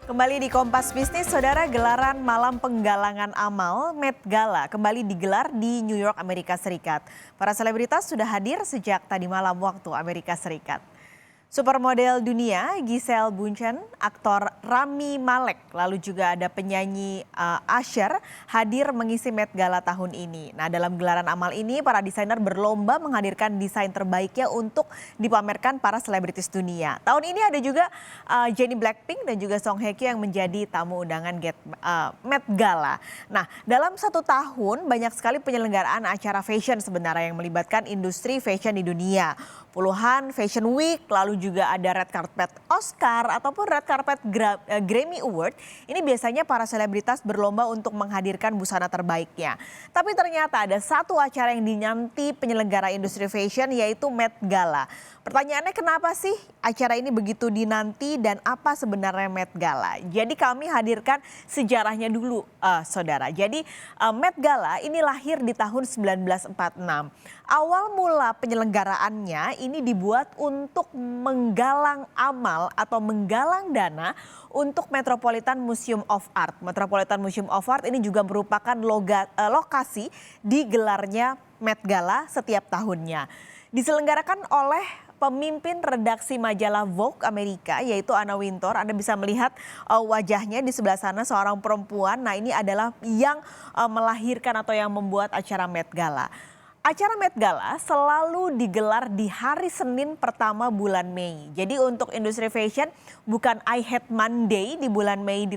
Kembali di Kompas Bisnis, saudara, gelaran malam penggalangan amal Met Gala kembali digelar di New York, Amerika Serikat. Para selebritas sudah hadir sejak tadi malam waktu Amerika Serikat. Supermodel dunia Giselle Bundchen, aktor Rami Malek, lalu juga ada penyanyi Usher hadir mengisi Met Gala tahun ini. Nah, dalam gelaran amal ini para desainer berlomba menghadirkan desain terbaiknya untuk dipamerkan para selebritis dunia. Tahun ini ada juga Jennie Blackpink dan juga Song Hye Kyo yang menjadi tamu undangan Met Gala. Nah, dalam satu tahun banyak sekali penyelenggaraan acara fashion sebenarnya yang melibatkan industri fashion di dunia. Puluhan Fashion Week, lalu juga ada red carpet Oscar ataupun red carpet Grammy Award. Ini biasanya para selebritas berlomba untuk menghadirkan busana terbaiknya. Tapi ternyata ada satu acara yang dinanti penyelenggara industri fashion, yaitu Met Gala. Pertanyaannya, kenapa sih acara ini begitu dinanti dan apa sebenarnya Met Gala? Jadi kami hadirkan sejarahnya dulu, saudara. Jadi Met Gala ini lahir di tahun 1946. Awal mula penyelenggaraannya ini dibuat untuk menggalang amal atau menggalang dana untuk Metropolitan Museum of Art. Metropolitan Museum of Art ini juga merupakan lokasi digelarnya Met Gala setiap tahunnya. Diselenggarakan oleh pemimpin redaksi majalah Vogue Amerika, yaitu Anna Wintour. Anda bisa melihat wajahnya di sebelah sana, seorang perempuan. Nah, ini adalah yang melahirkan atau yang membuat acara Met Gala. Acara Met Gala selalu digelar di hari Senin pertama bulan Mei. Jadi untuk industri fashion bukan I Hate Monday di bulan Mei di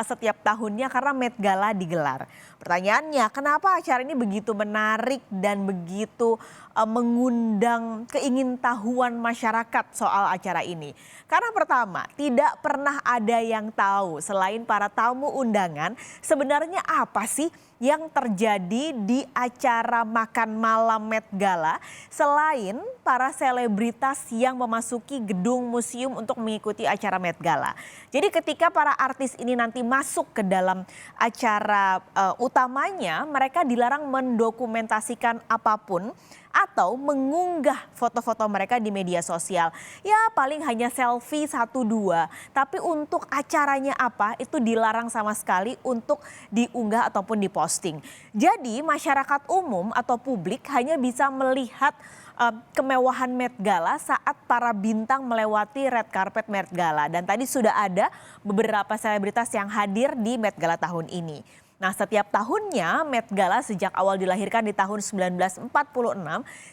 setiap tahunnya, karena Met Gala digelar. Pertanyaannya, kenapa acara ini begitu menarik dan begitu mengundang keingintahuan masyarakat soal acara ini? Karena pertama, tidak pernah ada yang tahu selain para tamu undangan sebenarnya apa sih yang terjadi di acara makan malam Met Gala selain para selebritas yang memasuki gedung museum untuk mengikuti acara Met Gala. Jadi ketika para artis ini nanti masuk ke dalam acara utamanya, mereka dilarang mendokumentasikan apapun atau mengunggah foto-foto mereka di media sosial. Ya paling hanya selfie 1-2, tapi untuk acaranya apa itu dilarang sama sekali untuk diunggah ataupun diposting. Jadi masyarakat umum atau publik hanya bisa melihat kemewahan Met Gala saat para bintang melewati red carpet Met Gala. Dan tadi sudah ada beberapa selebritas yang hadir di Met Gala tahun ini. Nah, setiap tahunnya Met Gala sejak awal dilahirkan di tahun 1946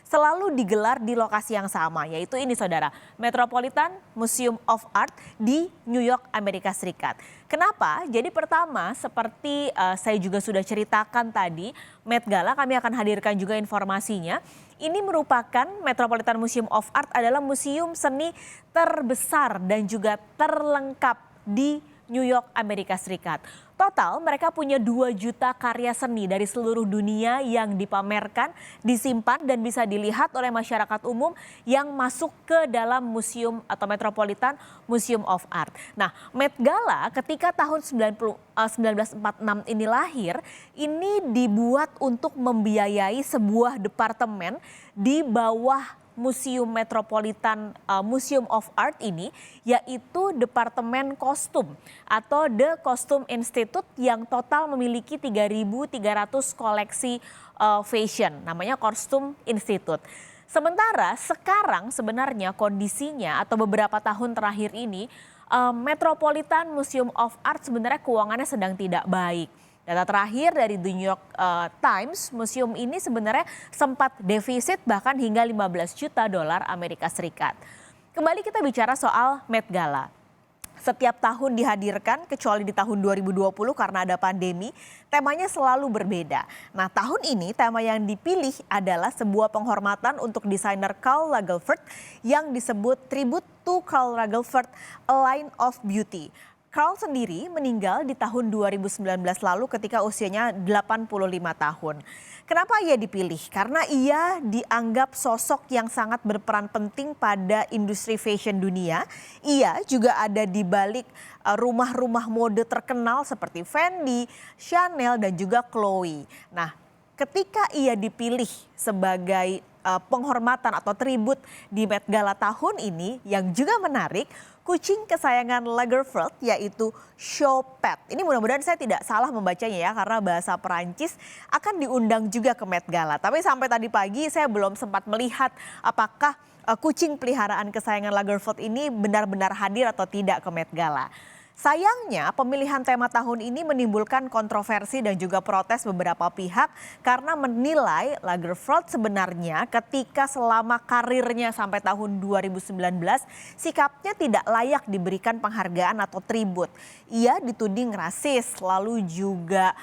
selalu digelar di lokasi yang sama, yaitu ini saudara, Metropolitan Museum of Art di New York, Amerika Serikat. Kenapa? Jadi pertama, seperti saya juga sudah ceritakan tadi, Met Gala kami akan hadirkan juga informasinya. Ini merupakan Metropolitan Museum of Art adalah museum seni terbesar dan juga terlengkap di New York, Amerika Serikat. Total mereka punya 2 juta karya seni dari seluruh dunia yang dipamerkan, disimpan dan bisa dilihat oleh masyarakat umum yang masuk ke dalam museum atau Metropolitan Museum of Art. Nah, Met Gala ketika tahun 1946 ini lahir, ini dibuat untuk membiayai sebuah departemen di bawah Museum Metropolitan Museum of Art ini, yaitu Departemen Kostum atau The Costume Institute yang total memiliki 3.300 koleksi fashion, namanya Costume Institute. Sementara sekarang sebenarnya kondisinya atau beberapa tahun terakhir ini Metropolitan Museum of Art sebenarnya keuangannya sedang tidak baik. Data terakhir dari The New York Times, museum ini sebenarnya sempat defisit bahkan hingga 15 juta dolar Amerika Serikat. Kembali kita bicara soal Met Gala. Setiap tahun dihadirkan kecuali di tahun 2020 karena ada pandemi, temanya selalu berbeda. Nah, tahun ini tema yang dipilih adalah sebuah penghormatan untuk desainer Karl Lagerfeld yang disebut Tribute to Karl Lagerfeld, A Line of Beauty. Karl sendiri meninggal di tahun 2019 lalu ketika usianya 85 tahun. Kenapa ia dipilih? Karena ia dianggap sosok yang sangat berperan penting pada industri fashion dunia. Ia juga ada di balik rumah-rumah mode terkenal seperti Fendi, Chanel dan juga Chloe. Nah, ketika ia dipilih sebagai penghormatan atau tribut di Met Gala tahun ini yang juga menarik, kucing kesayangan Lagerfeld yaitu Choupette. Ini mudah-mudahan saya tidak salah membacanya ya karena bahasa Perancis akan diundang juga ke Met Gala. Tapi sampai tadi pagi saya belum sempat melihat apakah kucing peliharaan kesayangan Lagerfeld ini benar-benar hadir atau tidak ke Met Gala. Sayangnya pemilihan tema tahun ini menimbulkan kontroversi dan juga protes beberapa pihak karena menilai Lagerfeld sebenarnya ketika selama karirnya sampai tahun 2019 sikapnya tidak layak diberikan penghargaan atau tribut. Ia dituding rasis lalu juga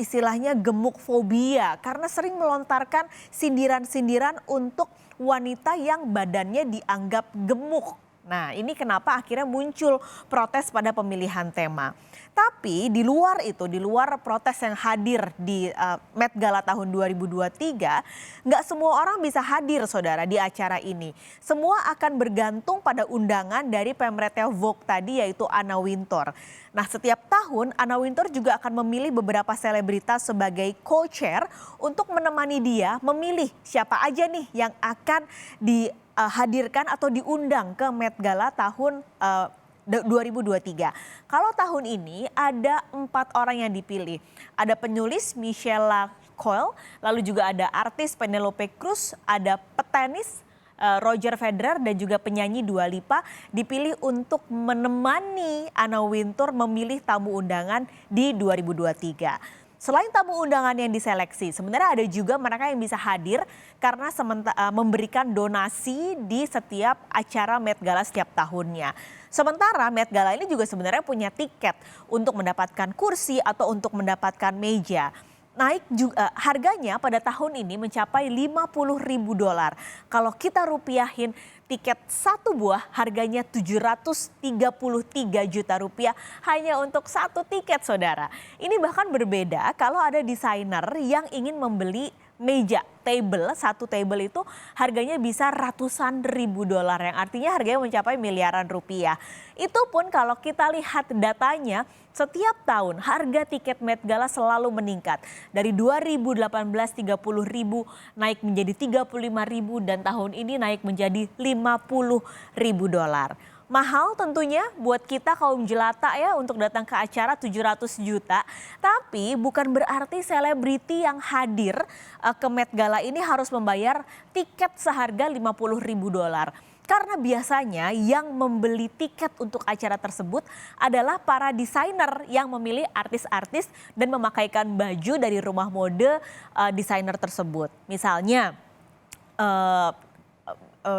istilahnya gemuk fobia karena sering melontarkan sindiran-sindiran untuk wanita yang badannya dianggap gemuk. Nah, ini kenapa akhirnya muncul protes pada pemilihan tema. Tapi di luar itu, di luar protes yang hadir di Met Gala tahun 2023, nggak semua orang bisa hadir saudara di acara ini. Semua akan bergantung pada undangan dari pemretnya Vogue tadi yaitu Anna Wintour. Nah, setiap tahun Anna Wintour juga akan memilih beberapa selebritas sebagai co-chair untuk menemani dia memilih siapa aja nih yang akan dihadirkan atau diundang ke Met Gala tahun 2023. Kalau tahun ini ada 4 orang yang dipilih. Ada penulis Michelle Coel, lalu juga ada artis Penelope Cruz, ada petenis Roger Federer dan juga penyanyi Dua Lipa dipilih untuk menemani Anna Wintour memilih tamu undangan di 2023. Selain tamu undangan yang diseleksi, sebenarnya ada juga mereka yang bisa hadir karena memberikan donasi di setiap acara Met Gala setiap tahunnya. Sementara Met Gala ini juga sebenarnya punya tiket untuk mendapatkan kursi atau untuk mendapatkan meja. Naik juga harganya pada tahun ini mencapai $50.000. Kalau kita rupiahin tiket satu buah harganya 733 juta rupiah hanya untuk satu tiket saudara. Ini bahkan berbeda kalau ada desainer yang ingin membeli meja table, satu table itu harganya bisa ratusan ribu dolar yang artinya harganya mencapai miliaran rupiah. Itu pun kalau kita lihat datanya setiap tahun harga tiket Met Gala selalu meningkat. Dari 2018 30.000 naik menjadi 35.000 dan tahun ini naik menjadi 50.000 dolar. Mahal tentunya buat kita kaum jelata ya untuk datang ke acara 700 juta. Tapi bukan berarti selebriti yang hadir ke Met Gala ini harus membayar tiket seharga 50.000 dolar. Karena biasanya yang membeli tiket untuk acara tersebut adalah para desainer yang memilih artis-artis dan memakaikan baju dari rumah mode desainer tersebut. Misalnya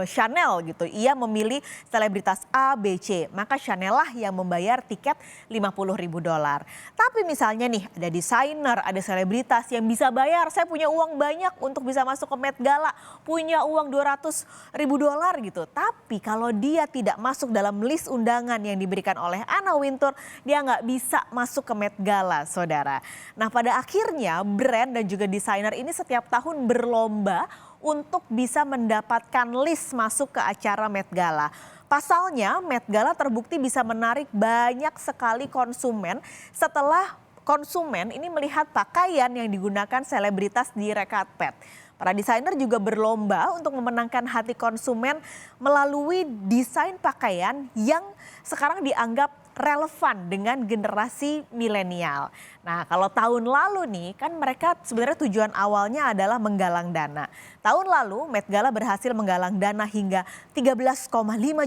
Chanel gitu, ia memilih selebritas A, B, C, maka Chanel lah yang membayar tiket 50.000 dolar. Tapi misalnya nih ada desainer, ada selebritas yang bisa bayar, saya punya uang banyak untuk bisa masuk ke Met Gala, punya uang 200.000 dolar gitu. Tapi kalau dia tidak masuk dalam list undangan yang diberikan oleh Anna Wintour, dia nggak bisa masuk ke Met Gala saudara. Nah pada akhirnya brand dan juga desainer ini setiap tahun berlomba untuk bisa mendapatkan list masuk ke acara Met Gala. Pasalnya Met Gala terbukti bisa menarik banyak sekali konsumen setelah konsumen ini melihat pakaian yang digunakan selebritas di red carpet. Para desainer juga berlomba untuk memenangkan hati konsumen melalui desain pakaian yang sekarang dianggap relevan dengan generasi milenial. Nah kalau tahun lalu nih kan mereka sebenarnya tujuan awalnya adalah menggalang dana. Tahun lalu Met Gala berhasil menggalang dana hingga 13,5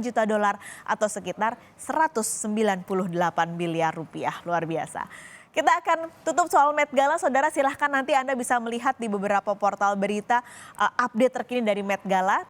juta dolar atau sekitar 198 miliar rupiah. Luar biasa. Kita akan tutup soal Met Gala, saudara silahkan nanti Anda bisa melihat di beberapa portal berita update terkini dari Met Gala.